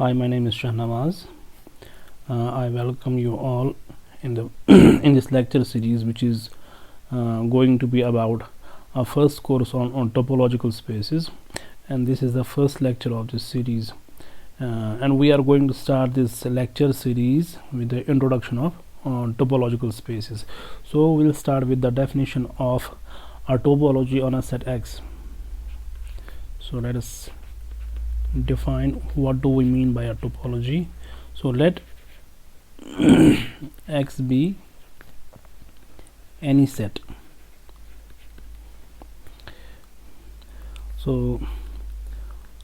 Hi, my name is Shahnawaz. I welcome you all in the in this lecture series, which is going to be about our first course on topological spaces, and this is the first lecture of this series. And we are going to start this lecture series with the introduction of topological spaces. So we'll start with the definition of a topology on a set X. So let us define what do we mean by a topology. So let X be any set. So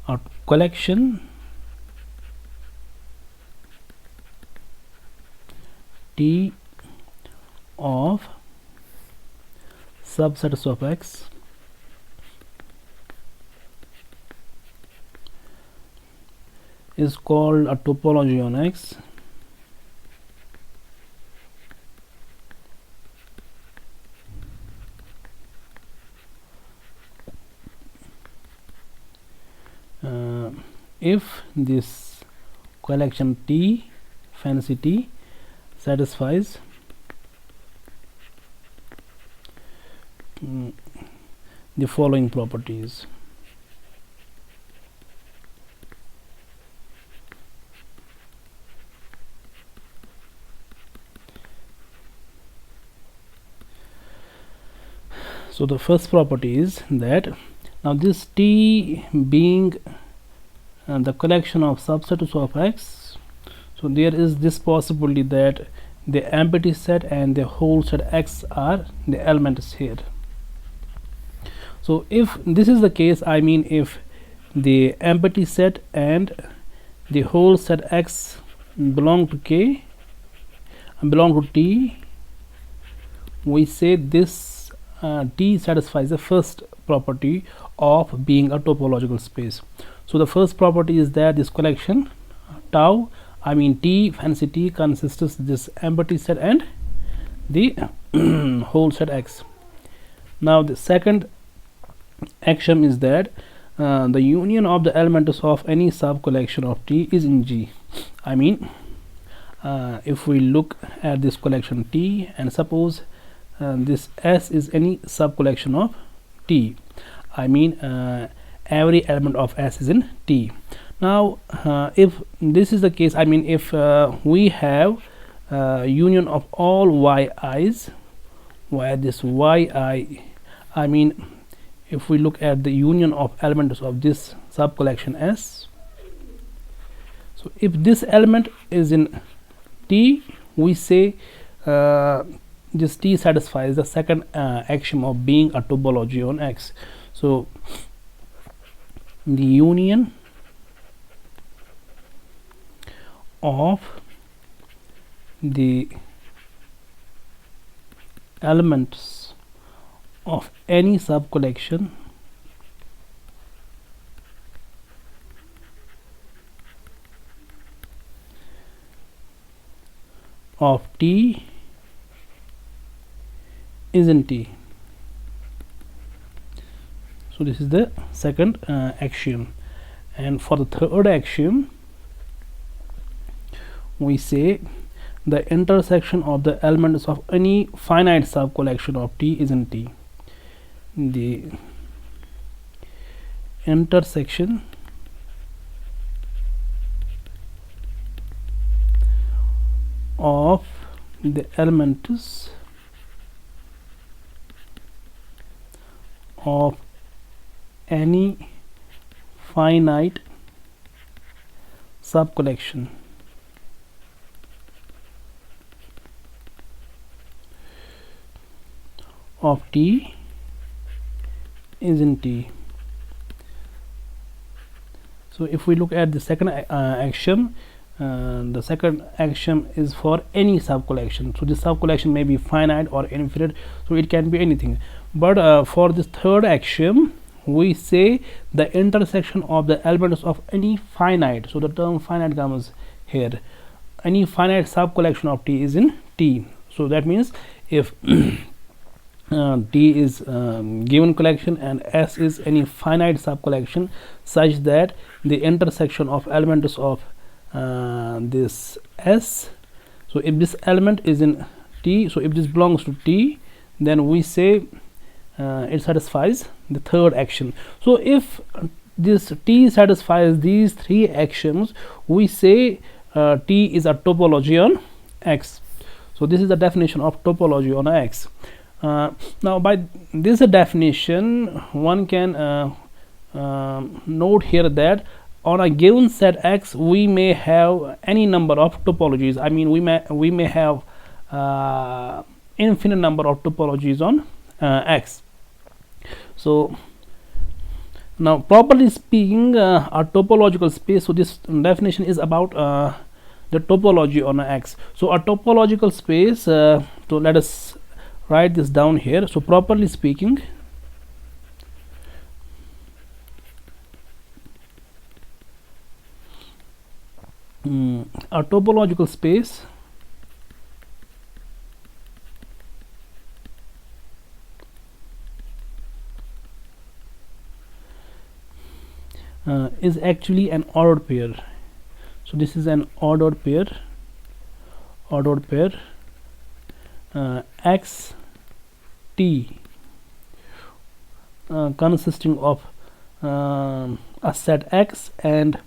a collection T of subsets of X is called a topology on X. If this collection T, fancy T, satisfies the following properties. So the first property is that now this T being the collection of subsets of X, so there is this possibility that the empty set and the whole set X are the elements here. So if this is the case, I mean if the empty set and the whole set X belong to K and belong to T, we say this T satisfies the first property of being a topological space. So the first property is that this collection tau, I mean T, fancy T, consists of this empty set and the whole set X. Now the second axiom is that the union of the elements of any sub collection of T is in G. I mean if we look at this collection T and suppose this S is any sub collection of T, I mean every element of S is in T. Now if this is the case, I mean if we have union of all yi's, where this yi, I mean if we look at the union of elements of this sub collection S, so if this element is in T, we say this T satisfies the second axiom of being a topology on X. So the union of the elements of any sub collection of T is in T. So this is the second axiom. And for the third axiom, we say the intersection of the elements of any finite sub collection of T is in T. The intersection of the elements of any finite sub collection of T is in T. So if we look at the second axiom, the second axiom is for any sub collection. So this sub collection may be finite or infinite, so it can be anything. But for this third axiom, we say the intersection of the elements of any finite, so the term finite comes here, any finite sub collection of T is in T. So that means if T is given collection and S is any finite sub collection such that the intersection of elements of this S. So if this element is in T, so if this belongs to T, then we say it satisfies the third action. So if this T satisfies these three actions, we say T is a topology on X. So this is the definition of topology on X. Now by this definition, one can note here that on a given set X, we may have any number of topologies. I mean, we may have infinite number of topologies on X. So now, properly speaking, a topological space, so this definition is about the topology on X. So a topological space, so let us write this down here. So properly speaking, a topological space is actually an ordered pair. So this is an ordered pair X T consisting of a set X and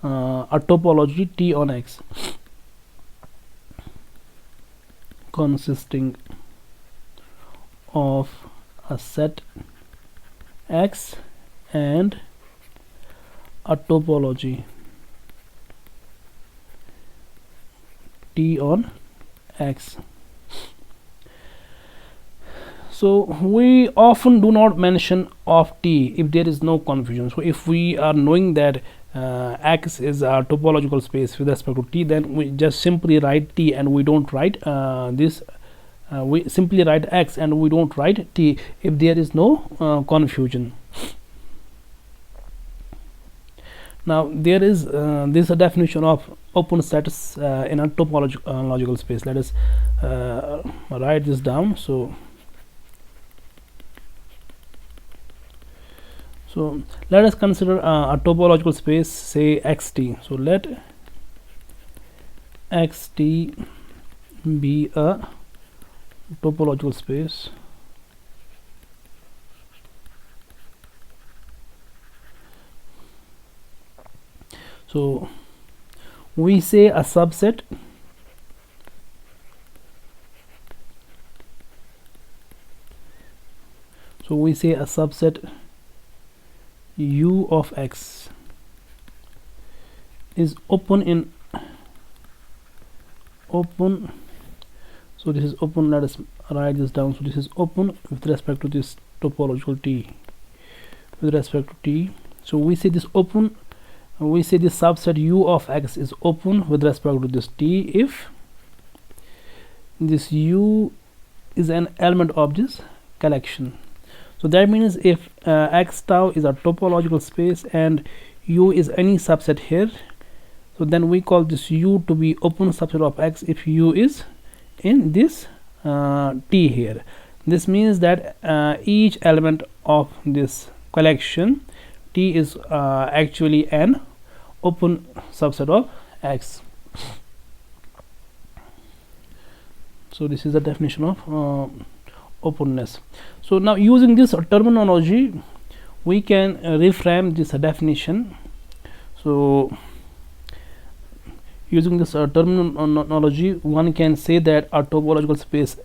a topology T on X, consisting of a set X and a topology T on X. So we often do not mention of T if there is no confusion. So if we are knowing that X is a topological space with respect to T, then we just simply write T and we don't write this. We simply write X and we don't write T if there is no confusion. Now there is this a definition of open sets in a topological space. Let us write this down. So let us consider a topological space, say xt. So let xt be a topological space so we say a subset U of X is open. So this is open. Let us write this down. So this is open with respect to this topological T, with respect to T. So we say this open, we say this subset U of X is open with respect to this T if this U is an element of this collection. So that means if X tau is a topological space and U is any subset here, so then we call this U to be open subset of X if U is in this T here. This means that each element of this collection T is actually an open subset of X. So this is the definition of openness. So now using this terminology we can reframe this definition. So using this terminology one can say that a topological space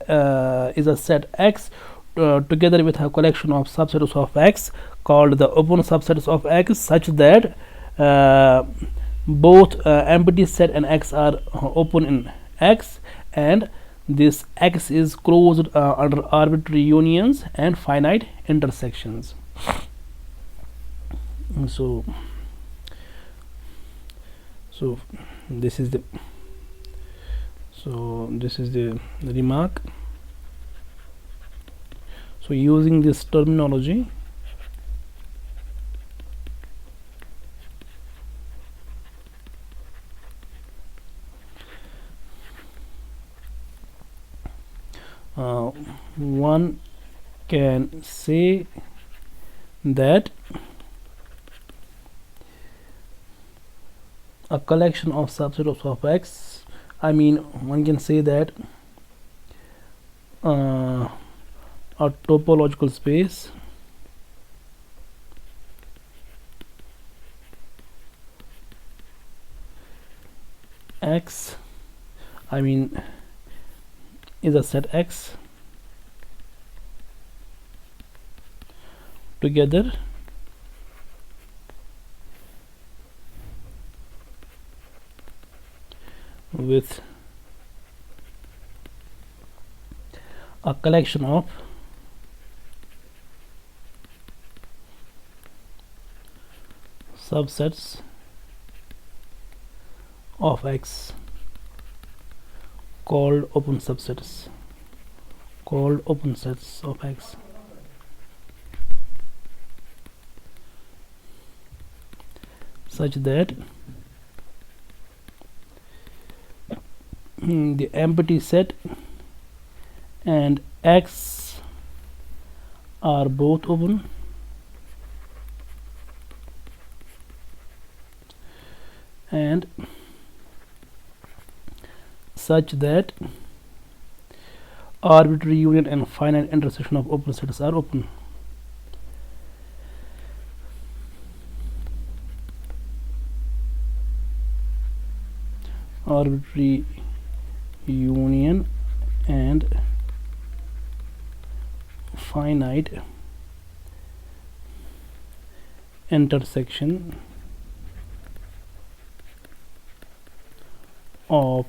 is a set X together with a collection of subsets of X called the open subsets of X, such that both empty set and X are open in X, and this X is closed under arbitrary unions and finite intersections. So this is the remark. So using this terminology one can say that a collection of subsets of X. I mean, one can say that a topological space X, I mean, is a set X together with a collection of subsets of X called open subsets of X. Such that the empty set and X are both open, and such that arbitrary union and finite intersection of open sets are open. Arbitrary union and finite intersection of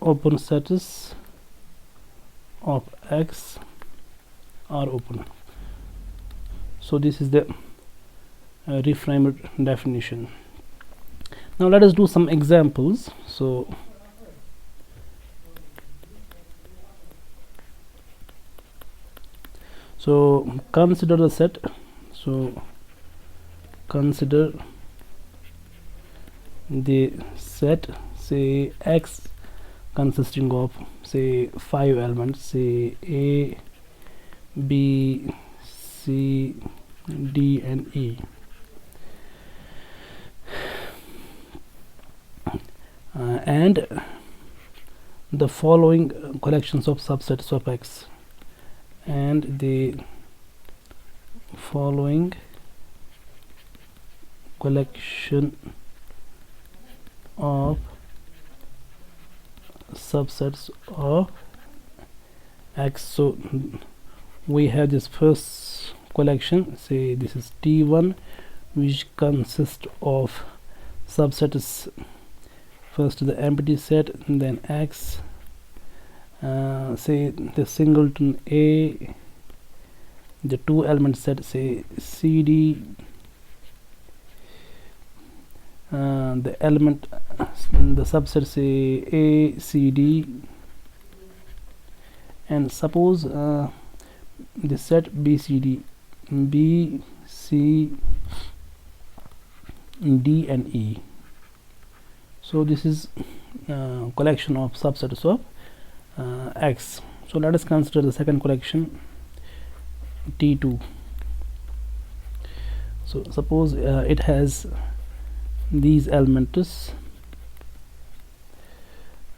open sets of X are open. So this is the reframed definition. Now let us do some examples. So consider the set. So consider the set, say X, consisting of say 5 elements, say A, B, C, D and E. And the following collections of subsets of X, and the following collection of subsets of X. So we have this first collection, say this is T1, which consists of subsets. First the empty set, and then X, say the singleton A, the two element set, say CD, the element, the subset, say A, CD, and suppose the set BCD, B, C, D and E. So this is collection of subsets of X. So let us consider the second collection, T2. So suppose it has these elements,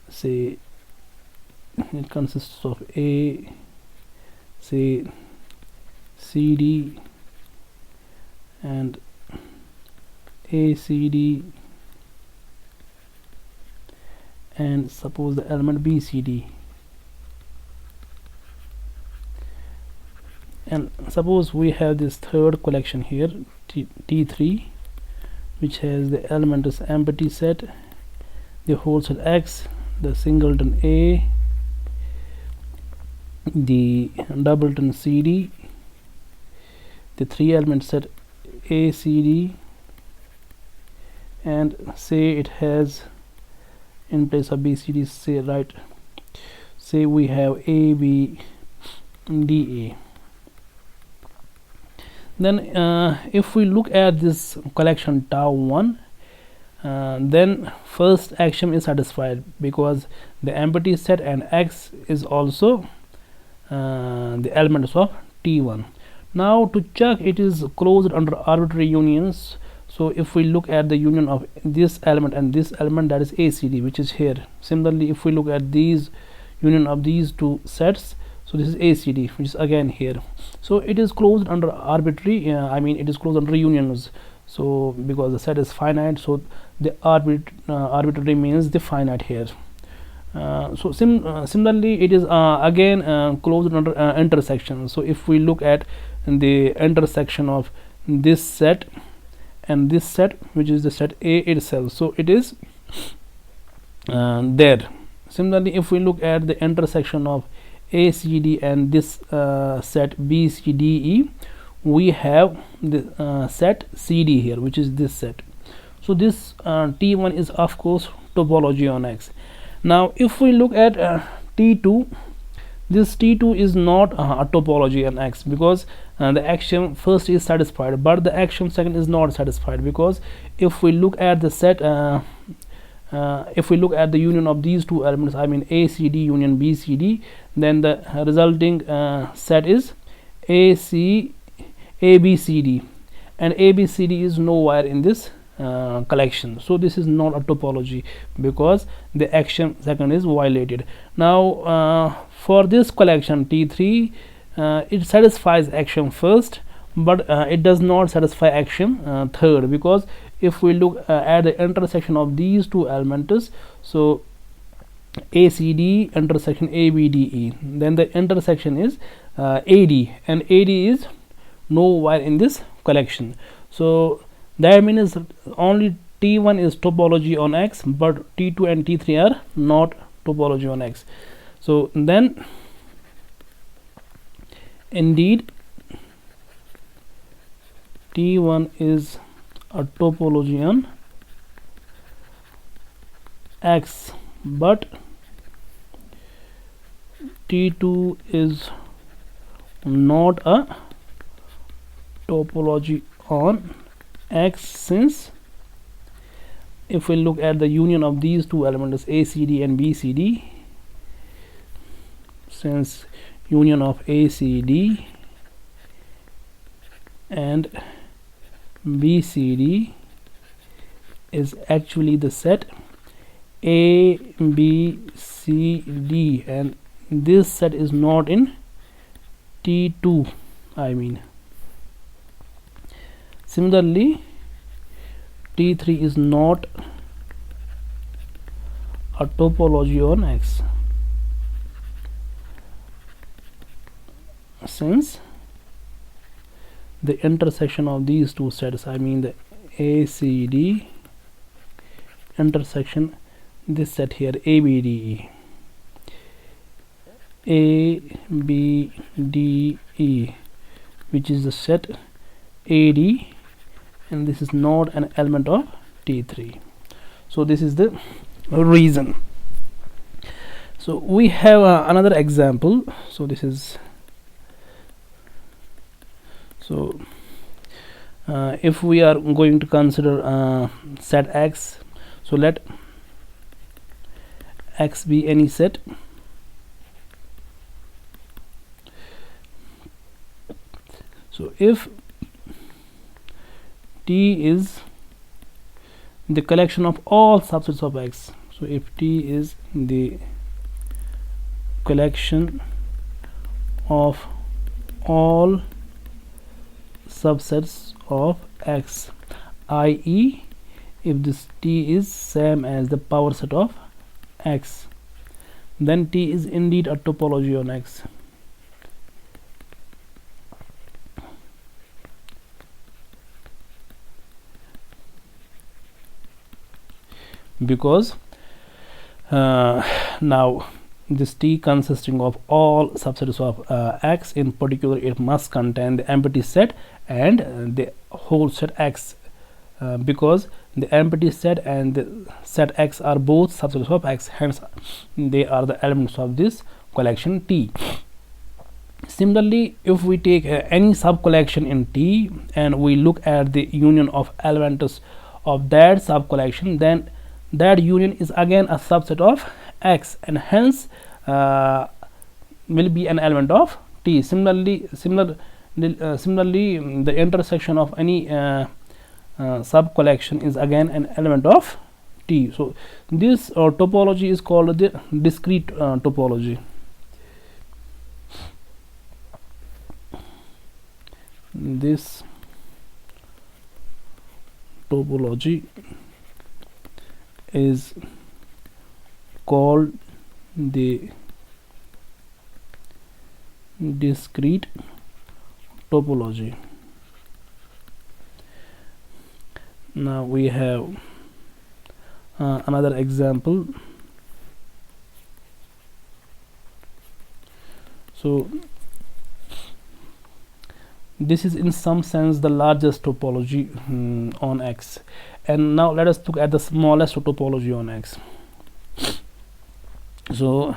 say it consists of A, say CD and ACD, and suppose the element BCD, and suppose we have this third collection here, T3, which has the elements empty set, the whole set X, the singleton A, the doubleton CD, the three element set ACD, and say it has in place of BCD, say we have AB, DA. Then if we look at this collection tau 1, then first axiom is satisfied, because the empty set and X is also the elements of T1. Now to check it is closed under arbitrary unions, so if we look at the union of this element and this element, that is ACD, which is here. Similarly, if we look at these union of these two sets, so this is ACD, which is again here. So it is closed under arbitrary, it is closed under unions. So because the set is finite, so the arbitrary means the finite here. Similarly, it is again closed under intersection. So if we look at the intersection of this set and this set, which is the set A itself, so it is there. Similarly, if we look at the intersection of ACD and this set BCDE, we have the set CD here, which is this set. So this T1 is of course topology on X. Now if we look at T2, this T2 is not a topology on X, because the axiom first is satisfied, but the axiom second is not satisfied, because if we look at the set if we look at the union of these two elements, ACD union BCD, then the resulting set is ABCD, and ABCD is nowhere in this collection. So this is not a topology because the axiom second is violated. Now for this collection T3, it satisfies axiom first, but it does not satisfy axiom third, because if we look at the intersection of these two elements, so ACD intersection ABDE, then the intersection is AD, and AD is nowhere in this collection. So that means only T1 is topology on X, but T2 and T3 are not topology on X. So then indeed T1 is a topology on X, but T2 is not a topology on X, since if we look at the union of these two elements ACD and BCD, since union of ACD and BCD is actually the set ABCD, and this set is not in T2. Similarly, T3 is not a topology on X, since the intersection of these two sets, the ACD intersection this set here ABDE, which is the set AD, and this is not an element of T3. So this is the reason. So we have another example. So this is if we are going to consider set X, so let X be any set. So if T is the collection of all subsets of X, so if T is the collection of all subsets of X, i.e. if this T is same as the power set of X, then T is indeed a topology on X. Because now this T consisting of all subsets of X, in particular it must contain the empty set and the whole set X, because the empty set and the set X are both subsets of X, hence they are the elements of this collection T. Similarly, if we take any sub collection in T and we look at the union of elements of that sub collection, then that union is again a subset of X, and hence will be an element of T. Similar Similarly, the intersection of any sub collection is again an element of T. So this topology is called the discrete topology. This topology is called the discrete topology. Now we have another example. So this is in some sense the largest topology on X, and now let us look at the smallest topology on X. So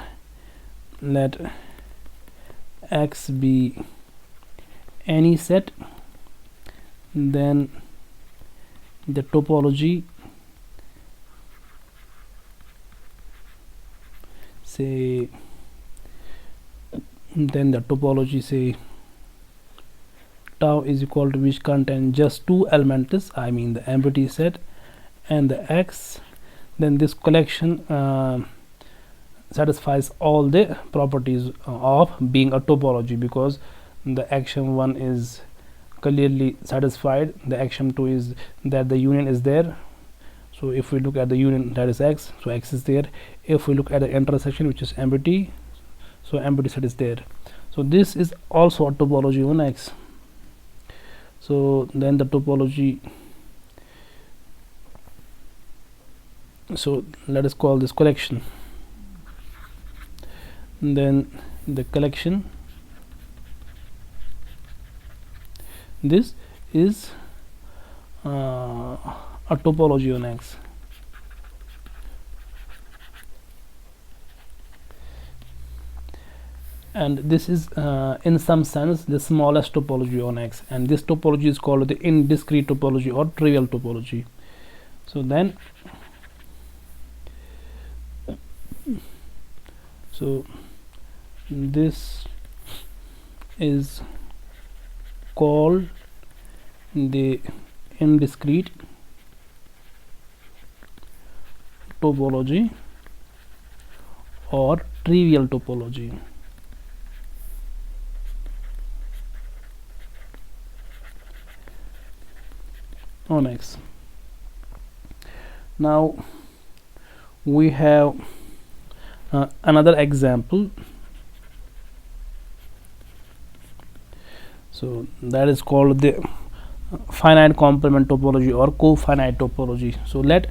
let X be any set, then the topology say say tau is equal to which contain just two elements, I mean the empty set and the X, then this collection satisfies all the properties of being a topology, because the axiom 1 is clearly satisfied, the axiom 2 is that the union is there. So if we look at the union, that is X, so X is there. If we look at the intersection, which is empty, so empty set is there. So this is also a topology on X. So then the topology, so let us call this collection, then the collection, this is a topology on X. And this is in some sense the smallest topology on X, and this topology is called the indiscrete topology or trivial topology. So then this is called the indiscrete topology or trivial topology. On X. Now we have another example. So that is called the finite complement topology or co-finite topology. So let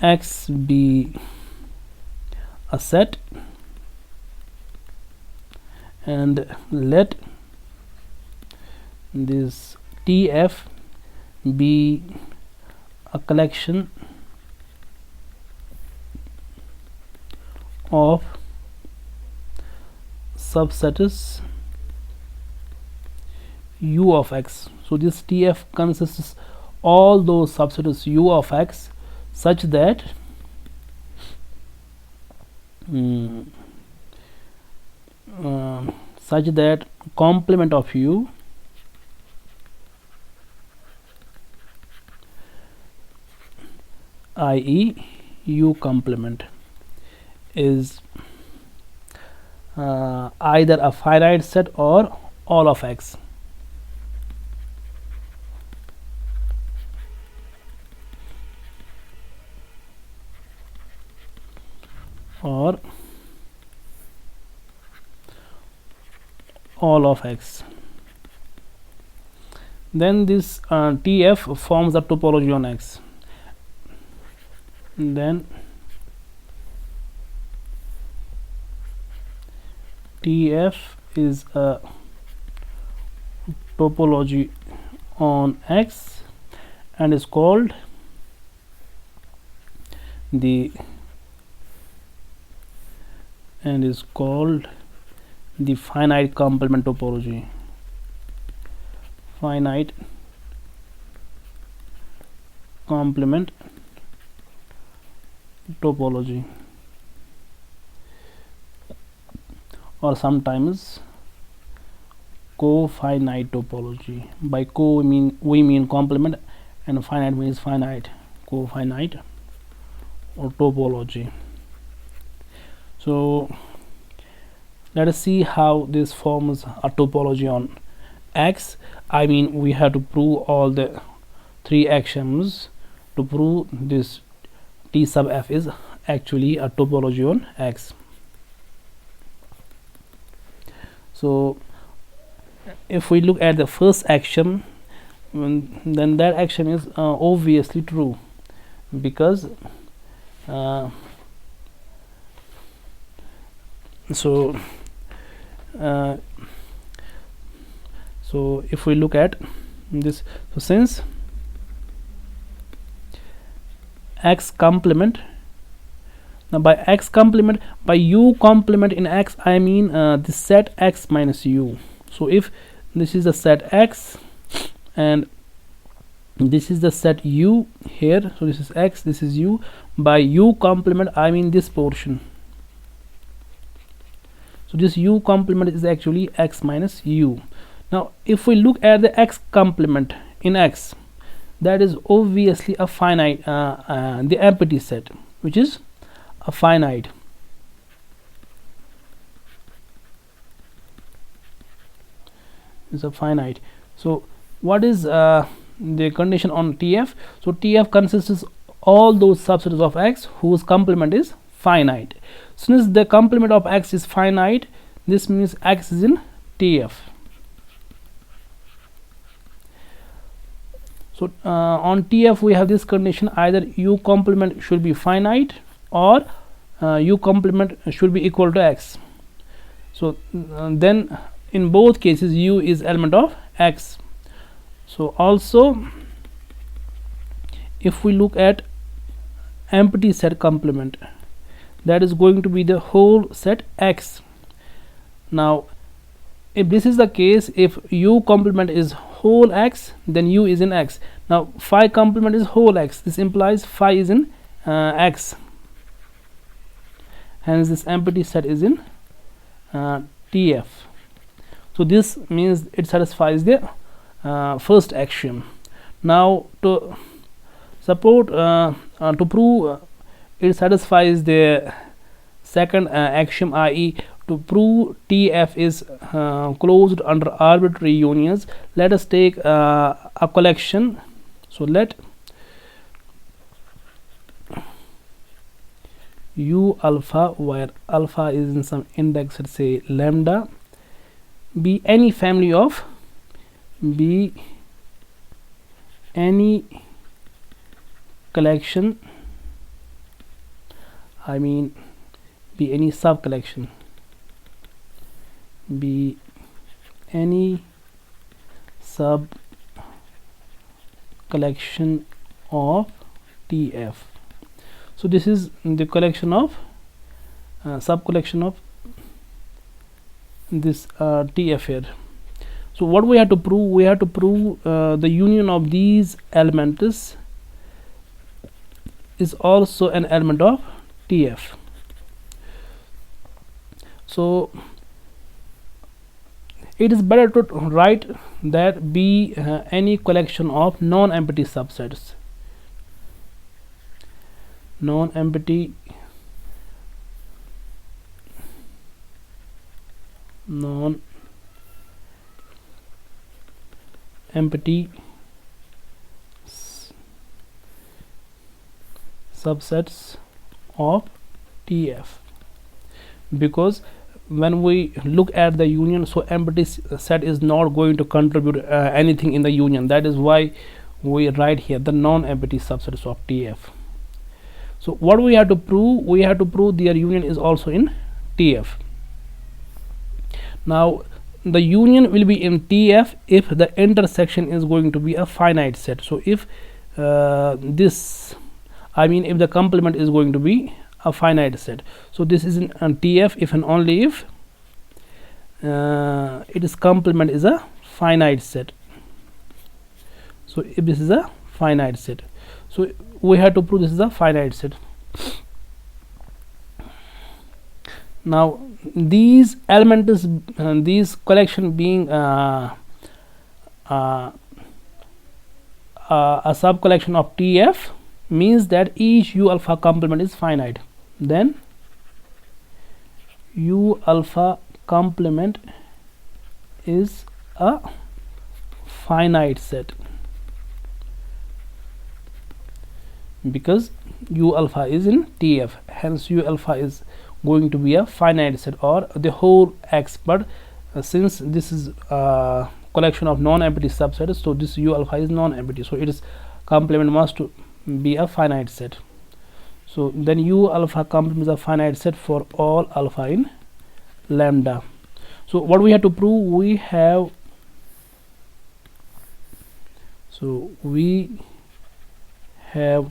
X be a set, and let this TF be a collection of subsets U of X. So this TF consists all those subsets U of X such that complement of U i.e. U complement is either a finite set or all of X. Or all of X. Then this TF forms the topology on X. Then TF is a topology on X and is called the finite complement topology. Finite complement topology, or sometimes co-finite topology. By co we mean complement, and finite means finite. Co-finite or topology. So let us see how this forms a topology on X. I mean, we have to prove all the three axioms to prove this T sub f is actually a topology on X. So if we look at the first axiom, then that axiom is obviously true, because so if we look at this, so since X complement, now by X complement, by U complement in X, I mean the set X minus U. So if this is the set X and this is the set U here, so this is X, this is U, by U complement I mean this portion. So this U complement is actually X minus U. Now if we look at the X complement in X, that is obviously a finite, the empty set, which is a finite. Is a finite. So what is the condition on TF? So TF consists of all those subsets of X whose complement is finite. Since the complement of X is finite, this means X is in TF. So on TF we have this condition: either U complement should be finite or U complement should be equal to X. So then in both cases U is element of X. So also if we look at empty set complement, that is going to be the whole set X. Now if this is the case, if U complement is whole X, then U is in X. Now phi complement is whole X, this implies phi is in X, hence this empty set is in TF. So this means it satisfies the first axiom. Now to support to prove it satisfies the second axiom, i.e. to prove TF is closed under arbitrary unions, let us take a collection. So let U alpha, where alpha is in some index, let's say lambda, be any family of, be any collection, I mean be any sub collection, be any sub collection of TF. So this is the collection of sub collection of this TF here. So what we have to prove? We have to prove the union of these elements is also an element of TF. So it is better to write that be any collection of non-empty subsets, non-empty subsets of TF, because when we look at the union, so empty set is not going to contribute anything in the union. That is why we write here the non-empty subsets of TF. So what we have to prove? We have to prove their union is also in TF. Now the union will be in TF if the intersection is going to be a finite set. So if this, I mean if the complement is going to be a finite set, so this is in TF if and only if its complement is a finite set. So if this is a finite set, so we have to prove this is a finite set. Now these elements, these collection being a sub collection of TF, means that each U alpha complement is finite. Then U alpha complement is a finite set, because U alpha is in TF, hence U alpha is going to be a finite set, or the whole X. But since this is a collection of non-empty subsets, so this U alpha is non-empty, so its complement must be a finite set. So then U alpha complement is a finite set for all alpha in lambda. So what we have to prove, we have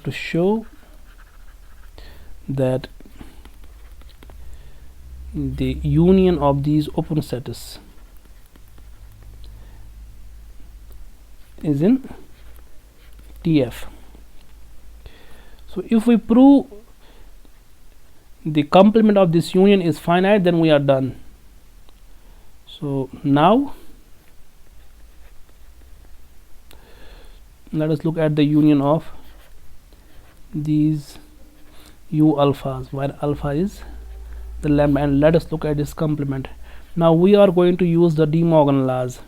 to show that the union of these open sets is in TF. So if we prove the complement of this union is finite, then we are done. So now let us look at the union of these U alphas, where alpha is the lambda, and let us look at this complement. Now we are going to use the De Morgan laws,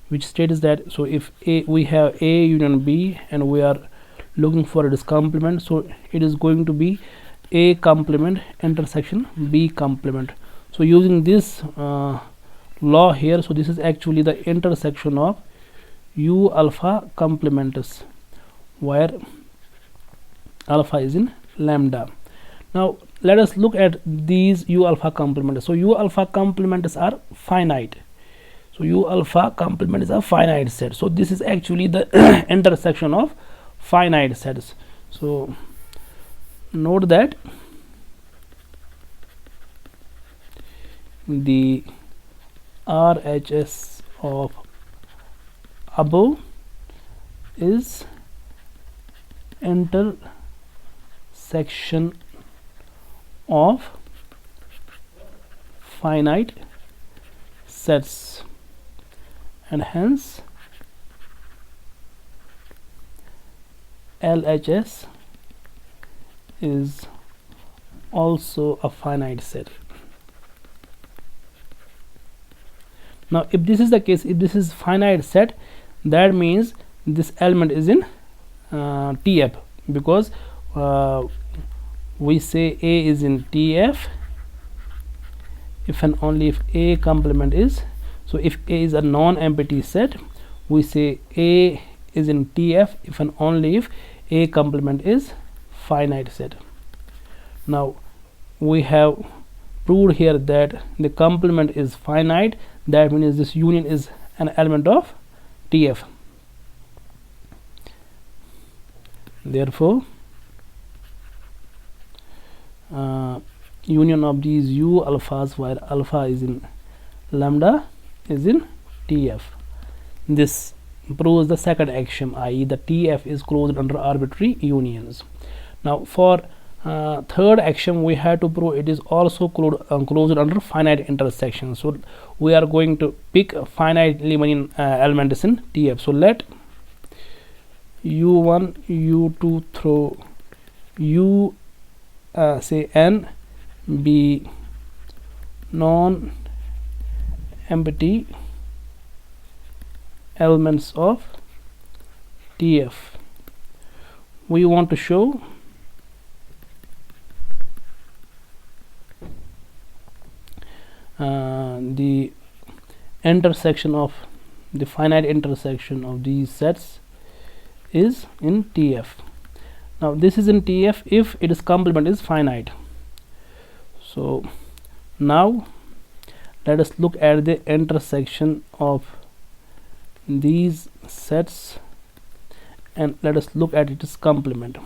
which states that, so if we have A union B and we are looking for this complement, so it is going to be A complement intersection B complement. So using this law here, so this is actually the intersection of U alpha complements, where alpha is in lambda. Now let us look at these U alpha complements. So U alpha complements are finite. So U alpha complement is a finite set. So this is actually the intersection of finite sets. So note that the RHS of above is intersection of finite sets, and hence LHS is also a finite set. Now if this is the case, if this is finite set, that means this element is in TF, because we say A is in TF if and only if A complement is, so if A is a non-empty set, we say A is in TF if and only if A complement is finite set. Now we have proved here that the complement is finite, that means this union is an element of TF. Therefore union of these U alphas, where alpha is in lambda, is in TF. This proves the second axiom, i.e. the TF is closed under arbitrary unions. Now for third axiom, we have to prove it is also closed under finite intersection. So we are going to pick finite Riemannian elements in TF. So let U1 U2 through U say n be non-empty elements of TF. We want to show the intersection of the finite intersection of these sets is in TF. Now this is in TF if its complement is finite. So now let us look at the intersection of these sets and let us look at its complement.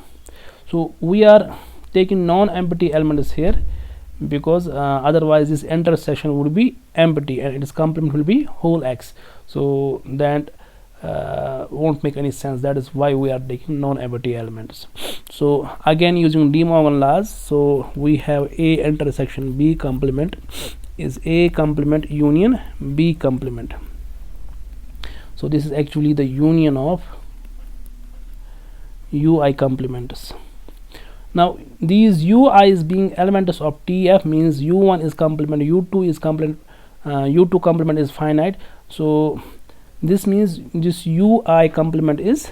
So we are taking non-empty elements here, because otherwise this intersection would be empty and its complement will be whole X. So that won't make any sense. That is why we are taking non-empty elements. So again, using De Morgan laws, so we have A intersection B complement is A complement union B complement. So this is actually the union of ui complements. Now these ui's being elements of TF means u1 is complement, u2 is complement, u2 complement is finite. So this means this ui complement is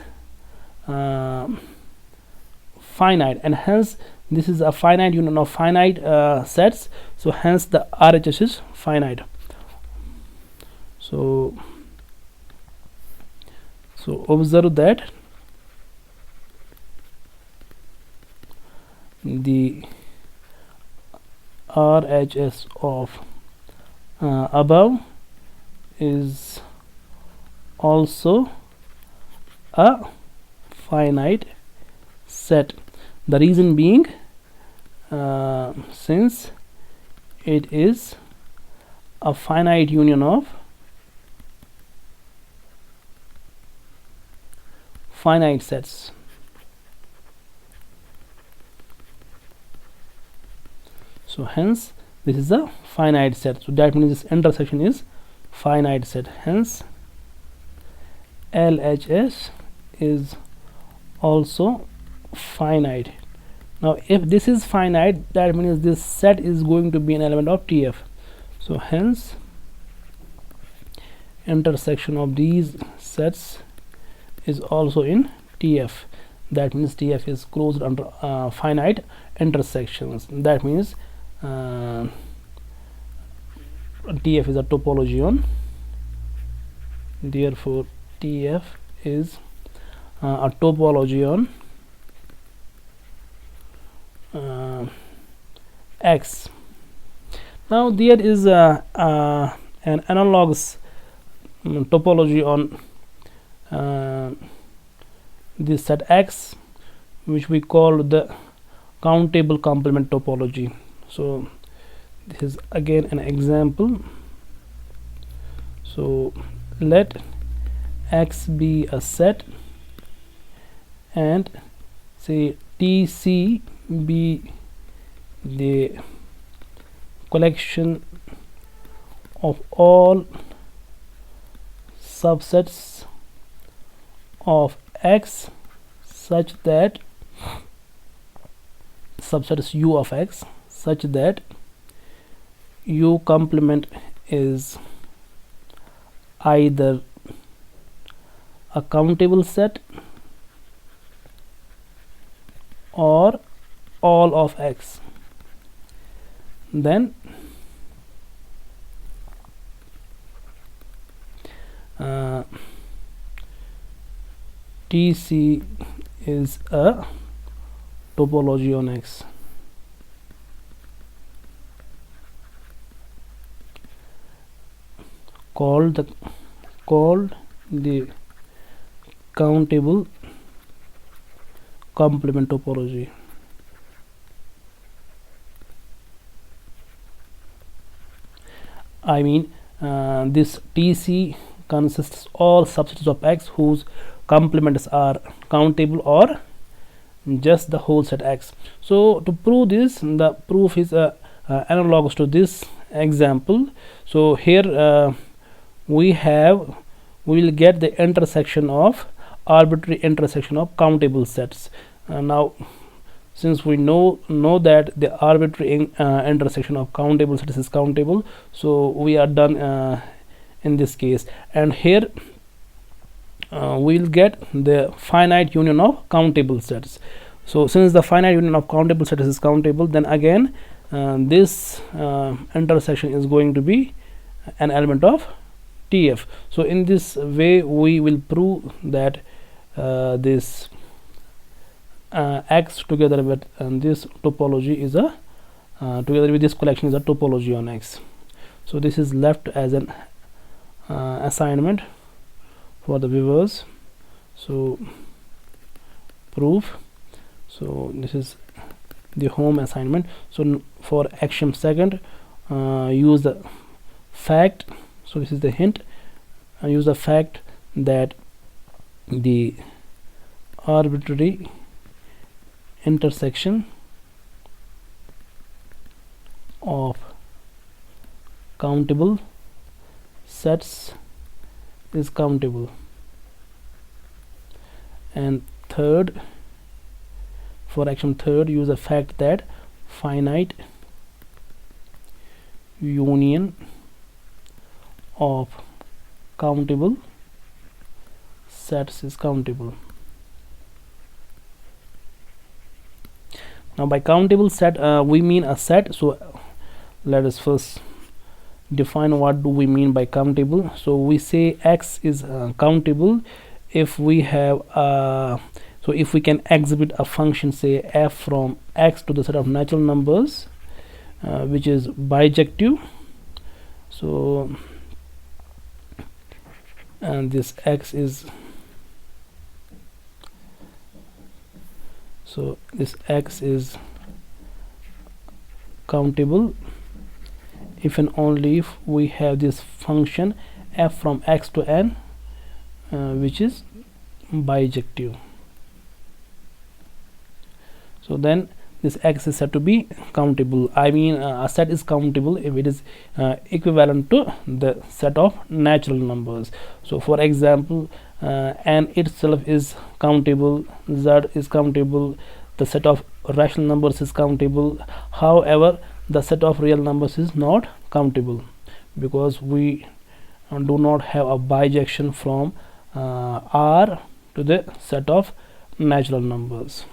finite, and hence this is a finite union of finite sets. So hence the RHS is finite. So observe that the RHS of above is also a finite set. The reason being, since it is a finite union of finite sets. So hence this is a finite set. So that means this intersection is finite set. Hence LHS is also finite. Now if this is finite, that means this set is going to be an element of TF. So hence intersection of these sets is also in TF. That means TF is closed under finite intersections. That means TF is a topology on. Therefore TF is a topology on X. Now there is an analogous topology on this set X, which we call the countable complement topology. So this is again an example. So let X be a set and say TC be the collection of all subsets of X such that subset is U of X such that U complement is either a countable set or all of X. Then TC is a topology on X. Called the countable complement topology. I mean this TC consists all subsets of X whose complements are countable or just the whole set X. So to prove this, the proof is analogous to this example. So here we will get the intersection of arbitrary intersection of countable sets. Now since we know that the arbitrary intersection of countable sets is countable, so we are done in this case. And here we will get the finite union of countable sets. So since the finite union of countable sets is countable, then again this intersection is going to be an element of TF. So in this way we will prove that this X together with this topology is a together with this collection is a topology on X. So this is left as an assignment for the viewers. So proof. So this is the home assignment. So for axiom second, use the fact. So this is the hint. Use the fact that the arbitrary intersection of countable sets is countable. And third, for action third, use the fact that finite union of countable sets is countable. Now by countable set we mean a set, so let us first define what do we mean by countable. So we say X is countable if we have so if we can exhibit a function, say f from x to the set of natural numbers which is bijective. So and this x is, so this x is countable if and only if we have this function f from x to n which is bijective. So then this x is said to be countable. I mean a set is countable if it is equivalent to the set of natural numbers. So for example n itself is countable, z is countable, the set of rational numbers is countable. However, the set of real numbers is not countable because we do not have a bijection from R to the set of natural numbers.